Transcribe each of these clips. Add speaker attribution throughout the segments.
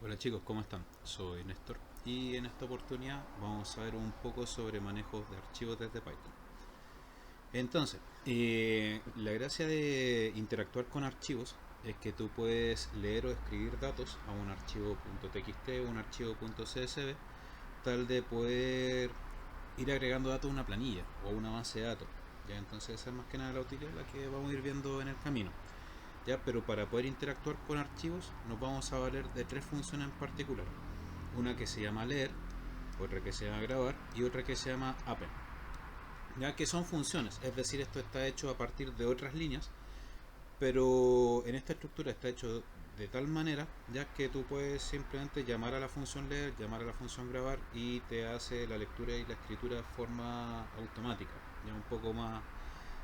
Speaker 1: Hola chicos, ¿cómo están? Soy Néstor y en esta oportunidad vamos a ver un poco sobre manejos de archivos desde Python. Entonces, la gracia de interactuar con archivos es que tú puedes leer o escribir datos a un archivo .txt o un archivo .csv, tal de poder ir agregando datos a una planilla o una base de datos. Ya, entonces esa es más que nada la utilidad, la que vamos a ir viendo en el camino. Ya, pero para poder interactuar con archivos nos vamos a valer de tres funciones en particular. Una que se llama leer, otra que se llama grabar y otra que se llama append. Ya que son funciones, es decir, esto está hecho a partir de otras líneas, pero en esta estructura está hecho de tal manera ya que tú puedes simplemente llamar a la función leer, llamar a la función grabar y te hace la lectura y la escritura de forma automática, ya un poco más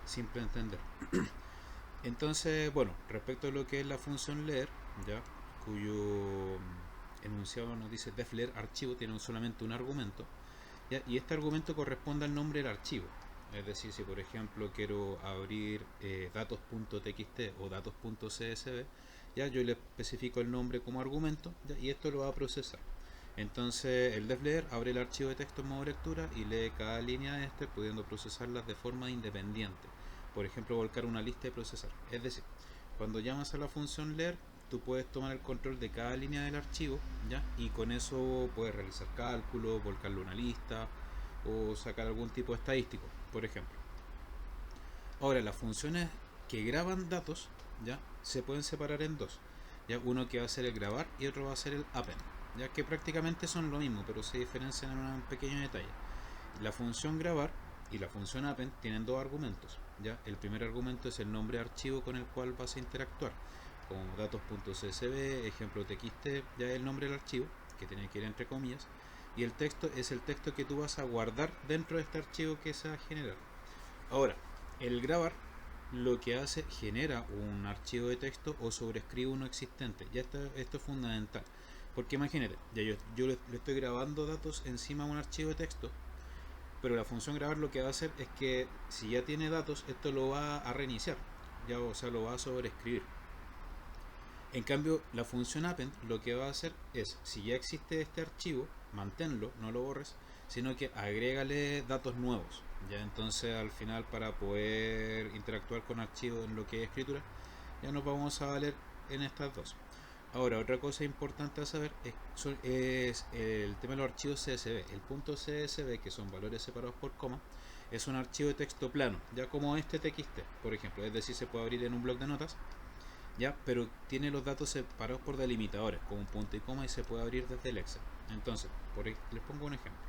Speaker 1: simple de entender. Entonces, bueno, respecto a lo que es la función leer, ya, cuyo enunciado nos dice def leer archivo, tiene solamente un argumento, ya, y este argumento corresponde al nombre del archivo. Es decir, si por ejemplo quiero abrir datos.txt o datos.csv, ya yo le especifico el nombre como argumento, ya, y esto lo va a procesar. Entonces el defleer abre el archivo de texto en modo lectura y lee cada línea de este, pudiendo procesarlas de forma independiente. Por ejemplo, volcar una lista y procesar. Es decir, cuando llamas a la función leer, tú puedes tomar el control de cada línea del archivo, ¿ya? Y con eso puedes realizar cálculos, volcarle una lista o sacar algún tipo de estadístico, por ejemplo. Ahora, las funciones que graban datos, ¿ya? Se pueden separar en dos. ¿Ya? Uno que va a ser el grabar y otro va a ser el append, ya que prácticamente son lo mismo, pero se diferencian en un pequeño detalle. La función grabar y la función append tienen dos argumentos. ¿Ya? El primer argumento es el nombre de archivo con el cual vas a interactuar, como datos.csv, ejemplo txt, ya es el nombre del archivo, que tiene que ir entre comillas, y el texto es el texto que tú vas a guardar dentro de este archivo que se va a generar. Ahora, el grabar lo que hace, genera un archivo de texto o sobrescribe uno existente. Ya esto es fundamental. Porque imagínate, yo le estoy grabando datos encima de un archivo de texto, pero la función grabar lo que va a hacer es que si ya tiene datos, esto lo va a reiniciar, ya, o sea, lo va a sobreescribir. En cambio, la función append lo que va a hacer es, si ya existe este archivo, manténlo, no lo borres, sino que agrégale datos nuevos. Ya, entonces al final, para poder interactuar con archivos en lo que es escritura, ya nos vamos a valer en estas dos. Ahora, otra cosa importante a saber es el tema de los archivos CSV. El punto CSV, que son valores separados por coma, es un archivo de texto plano, ya como este TXT, por ejemplo. Es decir, se puede abrir en un bloc de notas, ya, pero tiene los datos separados por delimitadores, como un punto y coma, y se puede abrir desde el Excel. Entonces, les pongo un ejemplo.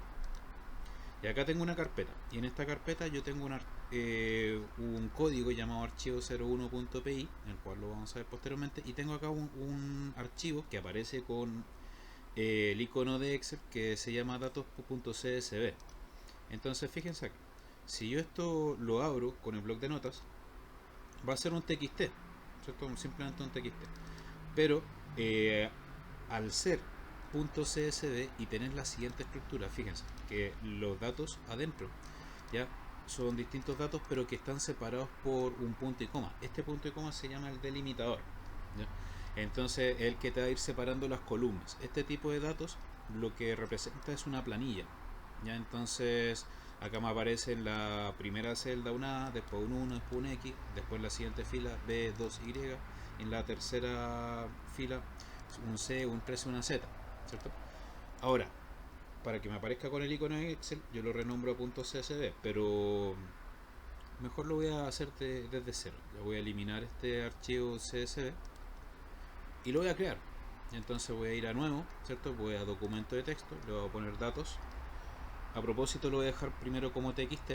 Speaker 1: Y acá tengo una carpeta, y en esta carpeta yo tengo un código llamado archivo 01.py, el cual lo vamos a ver posteriormente, y tengo acá un archivo que aparece con el icono de Excel que se llama datos.csv. Entonces fíjense aquí, si yo esto lo abro con el bloc de notas, va a ser un txt, ¿cierto? Simplemente un txt. Pero al ser .csv y tener la siguiente estructura, fíjense que los datos adentro ya son distintos datos, pero que están separados por un punto y coma. Este punto y coma se llama el delimitador, ¿ya? Entonces el que te va a ir separando las columnas. Este tipo de datos lo que representa es una planilla, ya. Entonces acá me aparece en la primera celda una A, después un 1, después un X, después en la siguiente fila B, 2Y, en la tercera fila un C, un 3, una Z, ¿cierto? Ahora, para que me aparezca con el icono de Excel, yo lo renombro a .csv, pero mejor lo voy a hacer desde cero. Ya voy a eliminar este archivo CSV y lo voy a crear. Entonces voy a ir a nuevo, ¿cierto? Voy a documento de texto, le voy a poner datos. A propósito lo voy a dejar primero como txt,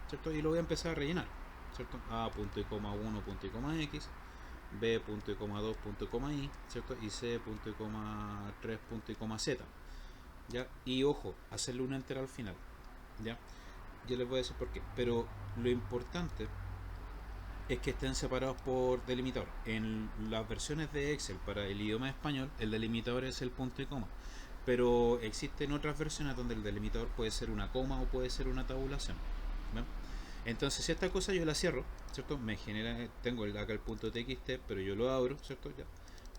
Speaker 1: ¿cierto? Y lo voy a empezar a rellenar, ¿cierto? A punto y coma 1 punto y coma x, B punto y coma 2 punto y coma y, ¿cierto? Y C punto y coma 3 punto y coma z, ¿ya? Y ojo, hacerle un enter al final, ¿ya? Yo les voy a decir por qué, pero lo importante es que estén separados por delimitador. En las versiones de Excel para el idioma español, el delimitador es el punto y coma, pero existen otras versiones donde el delimitador puede ser una coma o puede ser una tabulación, ¿ven? Entonces, si esta cosa yo la cierro, ¿cierto? Me genera, tengo acá el punto txt, pero yo lo abro, ¿cierto? Ya.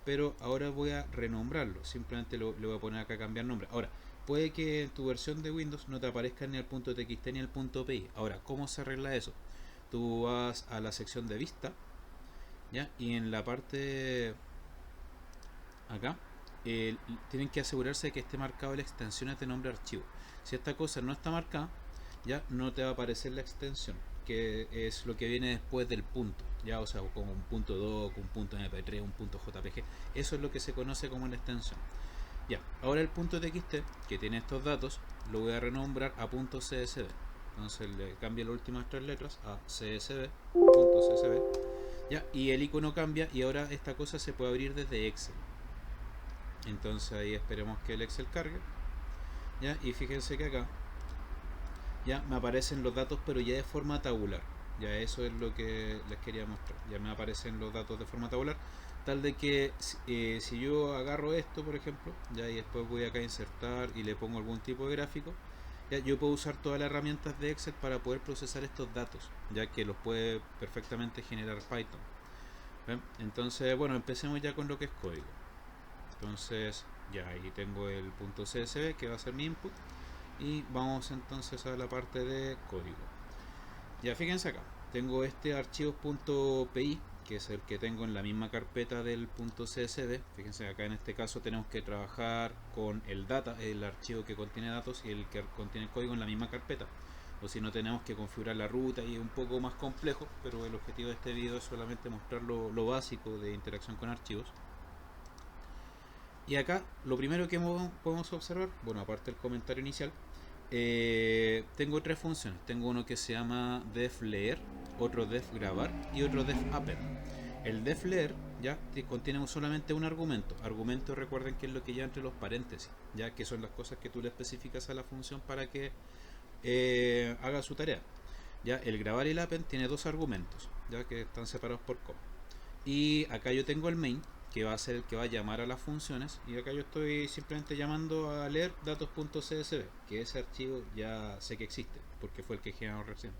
Speaker 1: pero ahora voy a renombrarlo, simplemente le voy a poner acá cambiar nombre. Ahora, puede que en tu versión de Windows no te aparezca ni el .txt ni el .pi. Ahora, ¿cómo se arregla eso? Tú vas a la sección de vista, ¿ya? Y en la parte acá tienen que asegurarse de que esté marcado la extensión de nombre archivo. Si esta cosa no está marcada, ya no te va a aparecer la extensión, que es lo que viene después del punto, ya, o sea, como un punto doc, un punto mp3, un punto jpg. Eso es lo que se conoce como la extensión. Ya, ahora el punto txt, que tiene estos datos, lo voy a renombrar a .csv. Entonces le cambio las últimas tres letras a csv, .csv, ya, y el icono cambia y ahora esta cosa se puede abrir desde Excel. Entonces ahí esperemos que el Excel cargue, ya, y fíjense que acá ya me aparecen los datos, pero ya de forma tabular. Ya eso es lo que les quería mostrar. Ya me aparecen los datos de forma tabular, tal de que si yo agarro esto, por ejemplo, ya, y después voy acá a insertar y le pongo algún tipo de gráfico, ya, yo puedo usar todas las herramientas de Excel para poder procesar estos datos, ya que los puede perfectamente generar Python. ¿Ven? Entonces, bueno, empecemos ya con lo que es código. Entonces, ya ahí tengo el .csv que va a ser mi input, y vamos entonces a la parte de código. Ya fíjense acá, tengo este archivo .pi, que es el que tengo en la misma carpeta del .csv. Fíjense acá, en este caso tenemos que trabajar con el data, el archivo que contiene datos, y el que contiene el código en la misma carpeta, o si no tenemos que configurar la ruta, y es un poco más complejo, pero el objetivo de este video es solamente mostrar lo básico de interacción con archivos. Y acá lo primero que podemos observar, bueno, aparte del comentario inicial, tengo tres funciones. Tengo uno que se llama defLeer, otro defgrabar y otro defappend. El defLeer ya contiene solamente un argumento. Argumento, recuerden que es lo que lleva entre los paréntesis, ya que son las cosas que tú le especificas a la función para que haga su tarea. Ya el grabar y el append tiene dos argumentos, ya que están separados por coma. Y acá yo tengo el main, que va a ser el que va a llamar a las funciones, y acá yo estoy simplemente llamando a leer datos.csv, que ese archivo ya sé que existe porque fue el que generamos recién.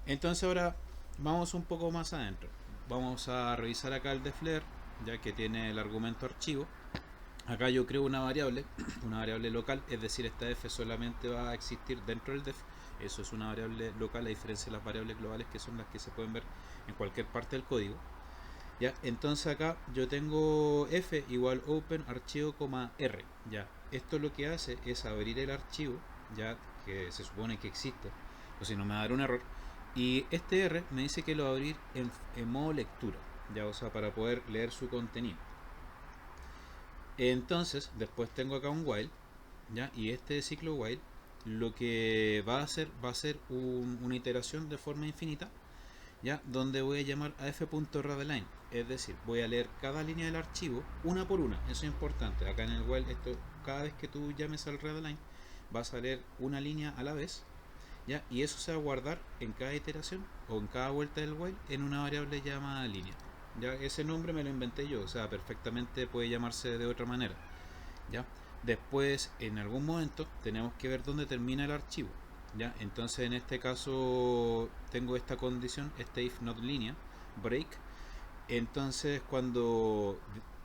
Speaker 1: Entonces ahora vamos un poco más adentro, vamos a revisar acá el defLeer, ya que tiene el argumento archivo. Acá yo creo una variable local, es decir, esta f solamente va a existir dentro del def. Eso es una variable local, a diferencia de las variables globales, que son las que se pueden ver en cualquier parte del código. Ya, entonces acá yo tengo f igual open archivo, r. Ya, esto lo que hace es abrir el archivo, ya que se supone que existe, o si no me va a dar un error, y este r me dice que lo va a abrir en modo lectura, ya, o sea, para poder leer su contenido. Entonces después tengo acá un while, ya, y este ciclo while lo que va a hacer una iteración de forma infinita, ya, donde voy a llamar a f.readline, es decir, voy a leer cada línea del archivo una por una. Eso es importante. Acá en el while, cada vez que tú llames al readline, vas a leer una línea a la vez, ya, y eso se va a guardar en cada iteración o en cada vuelta del while en una variable llamada línea. Ya, ese nombre me lo inventé yo, o sea, perfectamente puede llamarse de otra manera. Ya, después en algún momento tenemos que ver dónde termina el archivo. Ya, entonces en este caso tengo esta condición, este if not línea break. Entonces cuando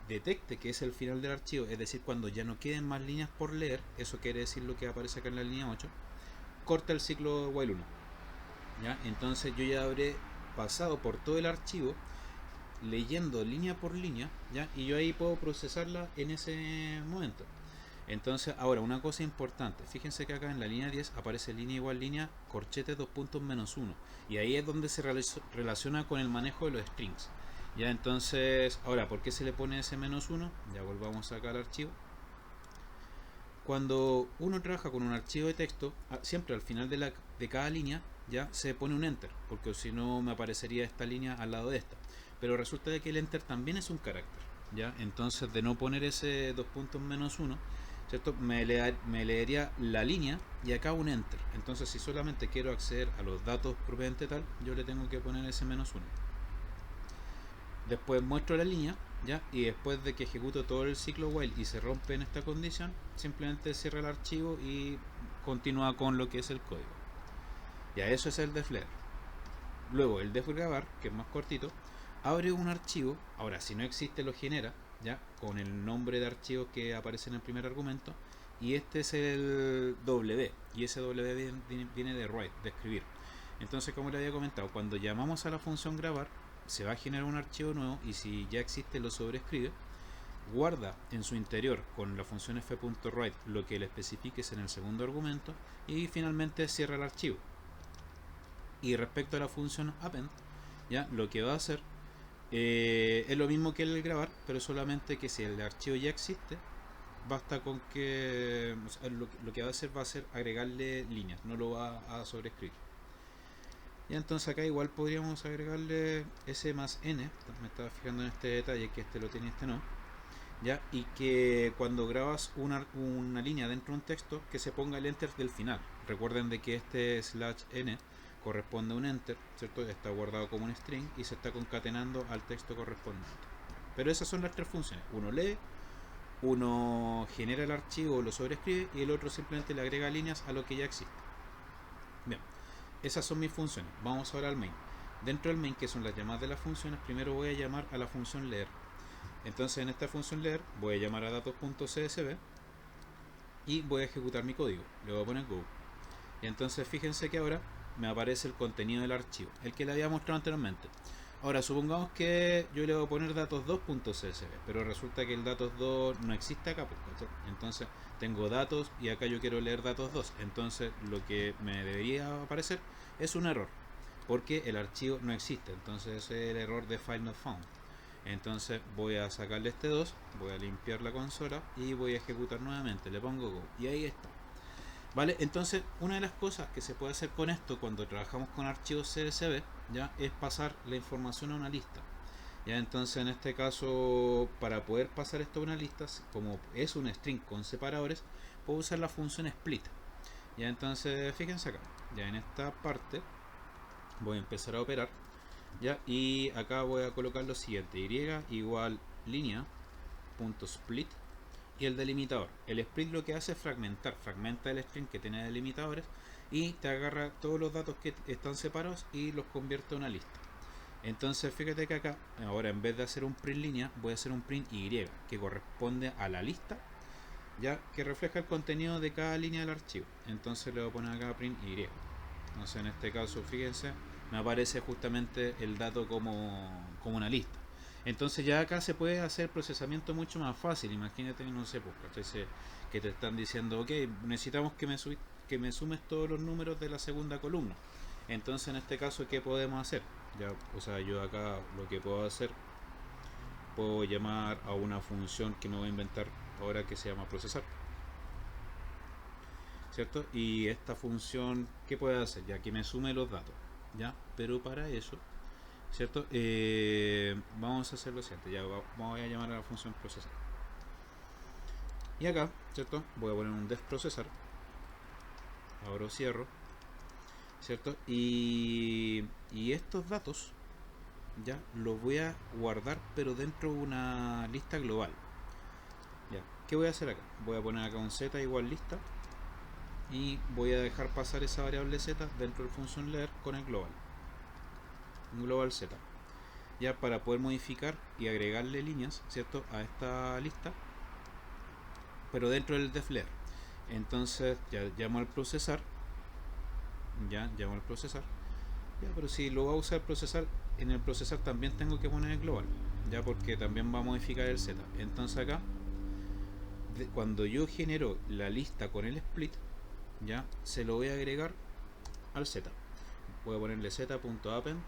Speaker 1: detecte que es el final del archivo, es decir, cuando ya no queden más líneas por leer, eso quiere decir lo que aparece acá en la línea 8, corta el ciclo while 1. ¿Ya? Entonces yo ya habré pasado por todo el archivo leyendo línea por línea, ¿ya? Y yo ahí puedo procesarla en ese momento. Entonces, ahora una cosa importante, fíjense que acá en la línea 10 aparece línea igual línea corchete 2 puntos menos 1, y ahí es donde se relaciona con el manejo de los strings. Ya, entonces, ahora, ¿por qué se le pone ese menos 1? Ya volvamos acá al archivo. Cuando uno trabaja con un archivo de texto, siempre al final de cada línea ya se pone un enter, porque si no me aparecería esta línea al lado de esta. Pero resulta de que el enter también es un carácter, ¿ya? Entonces, de no poner ese 2 puntos menos 1, ¿cierto? Me leería la línea y acá un enter. Entonces, si solamente quiero acceder a los datos propiamente tal, yo le tengo que poner ese menos 1. Después muestro la línea, ¿ya? Y después de que ejecuto todo el ciclo while y se rompe en esta condición, simplemente cierra el archivo y continúa con lo que es el código. Ya, eso es el defLeer. Luego el defgrabar, que es más cortito, abre un archivo. Ahora, si no existe, lo genera, ya, con el nombre de archivo que aparece en el primer argumento, y este es el W, y ese W viene de write, de escribir. Entonces, como le había comentado, cuando llamamos a la función grabar, se va a generar un archivo nuevo, y si ya existe lo sobrescribe, guarda en su interior con la función f.write lo que le especifiques en el segundo argumento, y finalmente cierra el archivo. Y respecto a la función append, ya lo que va a hacer es lo mismo que el grabar, pero solamente que si el archivo ya existe, basta con que, o sea, lo que va a hacer agregarle líneas, no lo va a sobreescribir. Y entonces acá igual podríamos agregarle s más n, me estaba fijando en este detalle, que este lo tiene y este no, ya, y que cuando grabas una línea dentro de un texto, que se ponga el enter del final. Recuerden de que este slash n corresponde a un enter, ¿cierto? Está guardado como un string y se está concatenando al texto correspondiente. Pero esas son las tres funciones: uno lee, uno genera el archivo, lo sobrescribe, y el otro simplemente le agrega líneas a lo que ya existe. Bien, esas son mis funciones. Vamos ahora al main. Dentro del main, que son las llamadas de las funciones, primero voy a llamar a la función leer. Entonces en esta función leer voy a llamar a datos.csv y voy a ejecutar mi código. Le voy a poner go. Y entonces fíjense que ahora me aparece el contenido del archivo, el que le había mostrado anteriormente. Ahora supongamos que yo le voy a poner datos2.csv, pero resulta que el datos2 no existe acá, ¿cachai? Entonces tengo datos y acá yo quiero leer datos2. Entonces lo que me debería aparecer es un error, porque el archivo no existe. Entonces ese es el error de file not found. Entonces voy a sacarle este 2, voy a limpiar la consola y voy a ejecutar nuevamente. Le pongo go y ahí está. Vale, entonces una de las cosas que se puede hacer con esto cuando trabajamos con archivos CSV, ya, es pasar la información a una lista. Ya, entonces en este caso, para poder pasar esto a una lista, como es un string con separadores, puedo usar la función split. Ya, entonces fíjense acá, ya en esta parte voy a empezar a operar, ya, y acá voy a colocar lo siguiente: y igual línea punto split, y el delimitador. El split lo que hace es fragmenta el string que tiene delimitadores y te agarra todos los datos que están separados y los convierte a una lista. Entonces fíjate que acá, ahora en vez de hacer un print línea, voy a hacer un print y, que corresponde a la lista, ya, que refleja el contenido de cada línea del archivo. Entonces le voy a poner acá print y. Entonces en este caso, fíjense, me aparece justamente el dato como una lista. Entonces ya acá se puede hacer procesamiento mucho más fácil. Imagínate, no sé, pues, que te están diciendo, ok, necesitamos que me sumes todos los números de la segunda columna. Entonces en este caso, ¿qué podemos hacer? Ya, o sea, yo acá lo que puedo hacer, puedo llamar a una función que me voy a inventar ahora, que se llama procesar, ¿cierto? Y esta función, ¿qué puede hacer? Ya que me sume los datos, ¿ya? Pero para eso, ¿cierto? Vamos a hacer lo siguiente, ya vamos a llamar a la función procesar. Y acá, ¿cierto? Voy a poner un def procesar, abro, cierro, ¿cierto? Y estos datos, ya, los voy a guardar, pero dentro de una lista global. Ya, ¿qué voy a hacer acá? Voy a poner acá un z igual lista, y voy a dejar pasar esa variable z dentro del función leer con el global, un global z, ya, para poder modificar y agregarle líneas, ¿cierto?, a esta lista, pero dentro del def leer. Entonces ya llamo al procesar, ya llamo al procesar, ya, pero si lo va a usar procesar, en el procesar también tengo que poner el global, ya, porque también va a modificar el z. Entonces acá, cuando yo genero la lista con el split, ya, se lo voy a agregar al z. Voy a ponerle z.append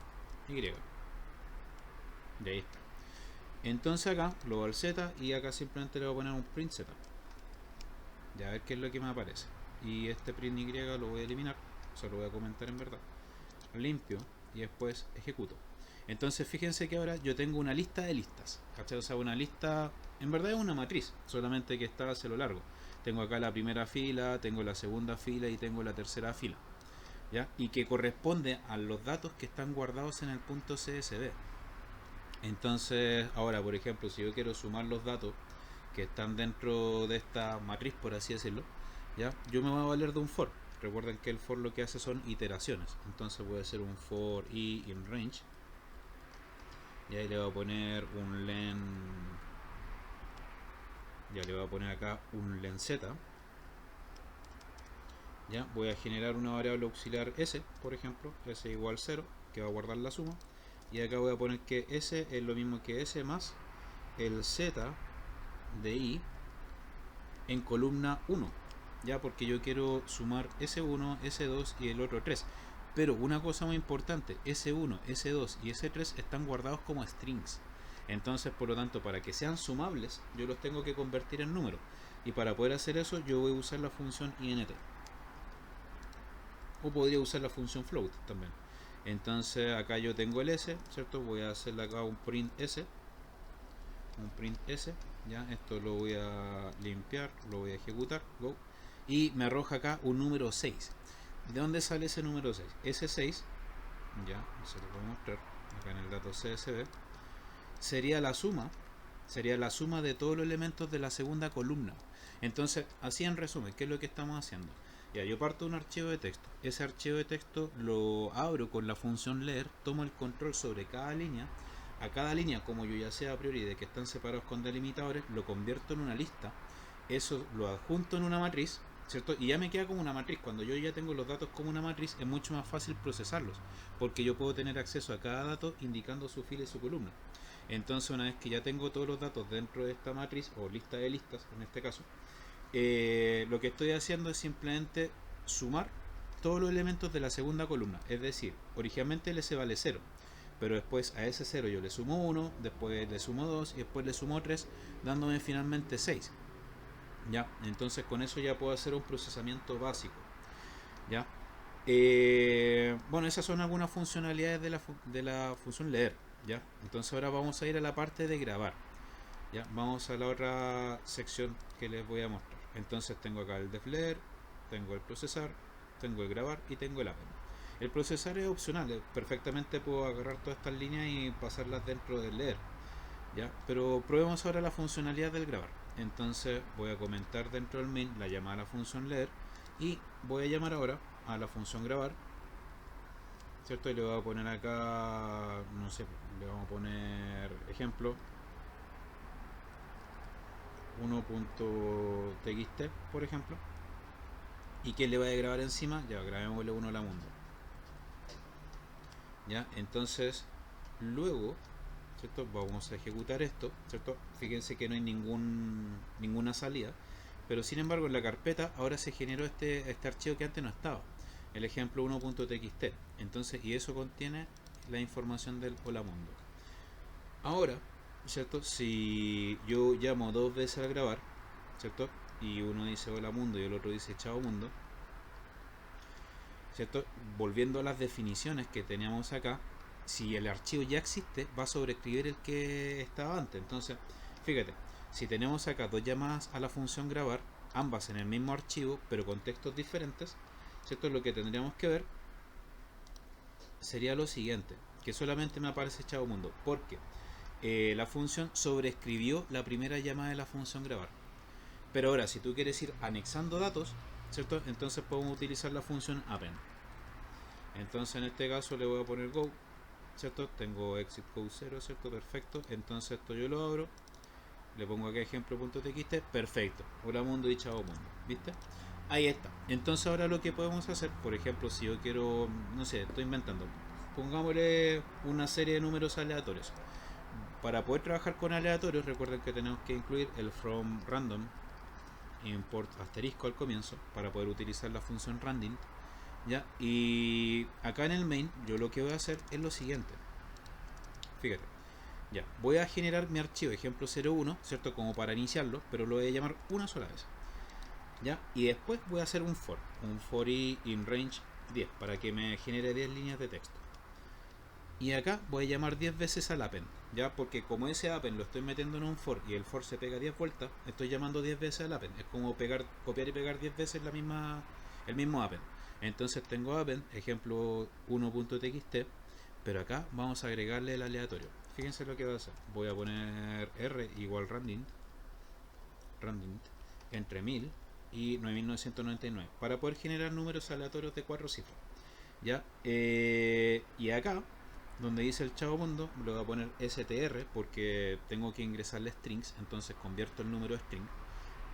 Speaker 1: y. Y ahí está. Entonces acá global z, y acá simplemente le voy a poner un print z. Ya, a ver qué es lo que me aparece. Y este print y lo voy a eliminar, o sea, lo voy a comentar en verdad. Limpio y después ejecuto. Entonces fíjense que ahora yo tengo una lista de listas, ¿cachai? O sea, una lista, en verdad es una matriz, solamente que está hacia lo largo. Tengo acá la primera fila, tengo la segunda fila y tengo la tercera fila, ¿ya? Y que corresponde a los datos que están guardados en el punto CSV. Entonces ahora, por ejemplo, si yo quiero sumar los datos que están dentro de esta matriz, por así decirlo, ¿ya?, yo me voy a valer de un for. Recuerden que el for lo que hace son iteraciones. Entonces voy a hacer un for i in range, y ahí le voy a poner un len Ya le voy a poner acá un len z. Ya voy a generar una variable auxiliar s, por ejemplo, s igual 0, que va a guardar la suma. Y acá voy a poner que s es lo mismo que s más el z de i en columna 1, ya, porque yo quiero sumar S1, S2 y el otro 3. Pero una cosa muy importante, S1, S2 y S3 están guardados como strings. Entonces, por lo tanto, para que sean sumables, yo los tengo que convertir en números. Y para poder hacer eso, yo voy a usar la función int. O podría usar la función float también. Entonces, acá yo tengo el s, ¿cierto? Voy a hacerle acá un print s. Un print s. Ya, esto lo voy a limpiar, lo voy a ejecutar, go, y me arroja acá un número 6. ¿De dónde sale ese número 6? Ese 6, ya, se lo voy a mostrar acá en el dato CSV, sería la suma de todos los elementos de la segunda columna. Entonces, así en resumen, ¿qué es lo que estamos haciendo? Ya, yo parto de un archivo de texto. Ese archivo de texto lo abro con la función leer, tomo el control sobre cada línea. A cada línea, como yo ya sé a priori de que están separados con delimitadores, lo convierto en una lista. Eso lo adjunto en una matriz, ¿cierto? Y ya me queda como una matriz. Cuando yo ya tengo los datos como una matriz, es mucho más fácil procesarlos, porque yo puedo tener acceso a cada dato indicando su fila y su columna. Entonces, una vez que ya tengo todos los datos dentro de esta matriz, o lista de listas en este caso, lo que estoy haciendo es simplemente sumar todos los elementos de la segunda columna. Es decir, originalmente el s vale 0, pero después a ese 0 yo le sumo 1, después le sumo 2 y después le sumo 3, dándome finalmente 6. ¿Ya? Entonces con eso ya puedo hacer un procesamiento básico. ¿Ya? Bueno, esas son algunas funcionalidades de la función leer. ¿Ya? Entonces ahora vamos a ir a la parte de grabar. ¿Ya? Vamos a la otra sección que les voy a mostrar. Entonces tengo acá el def leer, tengo el procesar, tengo el grabar y tengo el append. El procesar es opcional, perfectamente puedo agarrar todas estas líneas y pasarlas dentro del leer. ¿Ya? Pero probemos ahora la funcionalidad del grabar. Entonces voy a comentar dentro del main la llamada a la función leer y voy a llamar ahora a la función grabar, ¿cierto? Y le voy a poner acá, no sé, le vamos a poner ejemplo 1.txt, por ejemplo. ¿Y quién le va a grabar encima? Ya, grabémosle uno a la mundo. ¿Ya? Entonces, luego, ¿cierto? Vamos a ejecutar esto, ¿cierto? Fíjense que no hay ninguna salida, pero sin embargo en la carpeta ahora se generó este archivo que antes no estaba, el ejemplo 1.txt. Entonces, y eso contiene la información del hola mundo. Ahora, ¿cierto? Si yo llamo dos veces al grabar, ¿cierto? Y uno dice hola mundo y el otro dice chao mundo, ¿cierto? Volviendo a las definiciones que teníamos acá, si el archivo ya existe, va a sobreescribir el que estaba antes. Entonces, fíjate, si tenemos acá dos llamadas a la función grabar, ambas en el mismo archivo, pero con textos diferentes, ¿cierto? Lo que tendríamos que ver sería lo siguiente, que solamente me aparece chao mundo, porque la función sobreescribió la primera llamada de la función grabar. Pero ahora, si tú quieres ir anexando datos, ¿cierto? Entonces podemos utilizar la función append. Entonces en este caso le voy a poner go, ¿cierto? Tengo exit code 0, ¿cierto? Perfecto. Entonces esto yo lo abro, le pongo aquí ejemplo.txt, perfecto. Hola mundo y chao mundo, ¿viste? Ahí está. Entonces ahora lo que podemos hacer, por ejemplo, si yo quiero, no sé, estoy inventando, pongámosle una serie de números aleatorios. Para poder trabajar con aleatorios, recuerden que tenemos que incluir el from random import asterisco al comienzo para poder utilizar la función random. ¿Ya? Y acá en el main yo lo que voy a hacer es lo siguiente. Fíjate, ya, voy a generar mi archivo ejemplo 01, ¿cierto? Como para iniciarlo, pero lo voy a llamar una sola vez. ¿Ya? Y después voy a hacer un for i in range 10 para que me genere 10 líneas de texto. Y acá voy a llamar 10 veces al append, ¿ya? Porque como ese append lo estoy metiendo en un for y el for se pega 10 vueltas, estoy llamando 10 veces al append. Es como copiar y pegar 10 veces el mismo append. Entonces tengo append, ejemplo 1.txt, pero acá vamos a agregarle el aleatorio. Fíjense lo que va a hacer. Voy a poner r igual randint entre 1000 y 9999 para poder generar números aleatorios de 4 cifras. ¿Ya? Y acá donde dice el chavo mundo, le voy a poner str porque tengo que ingresarle strings, entonces convierto el número a string,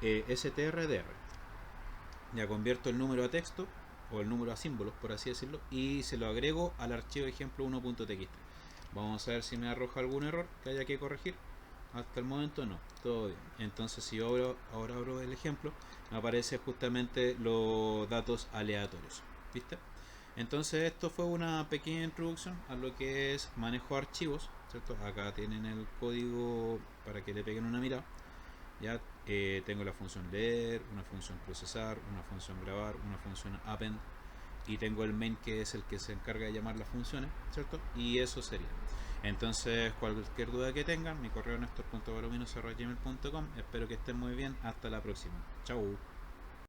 Speaker 1: strdr, ya convierto el número a texto o el número a símbolos, por así decirlo, y se lo agrego al archivo ejemplo 1.txt. Vamos a ver si me arroja algún error que haya que corregir. Hasta el momento no, todo bien. Entonces si yo ahora abro el ejemplo, me aparece justamente los datos aleatorios, ¿viste? Entonces esto fue una pequeña introducción a lo que es manejo de archivos, ¿cierto? Acá tienen el código para que le peguen una mirada. Ya tengo la función leer, una función procesar, una función grabar, una función append, y tengo el main, que es el que se encarga de llamar las funciones, ¿cierto? Y eso sería. Entonces, cualquier duda que tengan, mi correo nestor.palomino@gmail.com. Espero que estén muy bien. Hasta la próxima. Chau.